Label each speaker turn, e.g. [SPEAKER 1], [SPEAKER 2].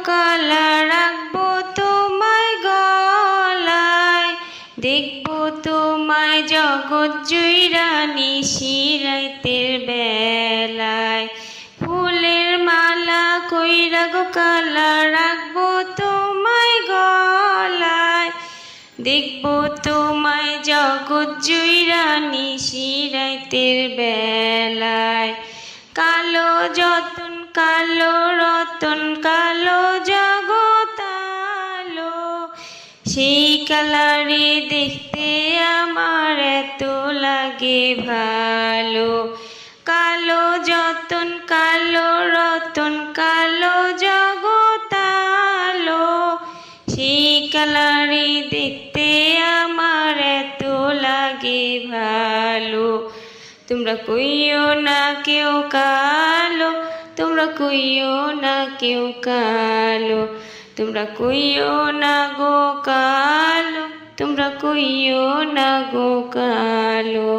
[SPEAKER 1] কালা রাখবো তোমায় গলায়, দেখবো তোমায় জগৎ জুইরা নিশিরাইতের বেলায়। ফুলের মালা কইরা গো কালা রাখবো তোমায় গলায়, দেখবো তোমায় জগৎ জুইরা নিশিরাইতের বেলায়। কালো যতন কালো রতন কালো জগৎ আলো, সেই কালারে দেখতে আমার এত লাগে ভালো। কালো যতন কালো রতন কালো জগৎ আলো, সেই কালারে দেখতে আমার এত লাগে ভালো। তোমরা কইও না কেউ কালো, তোমরা কইও না কেউ কালো, তোমরা কইও না গো কালো, তোমরা কইও না গো কালো।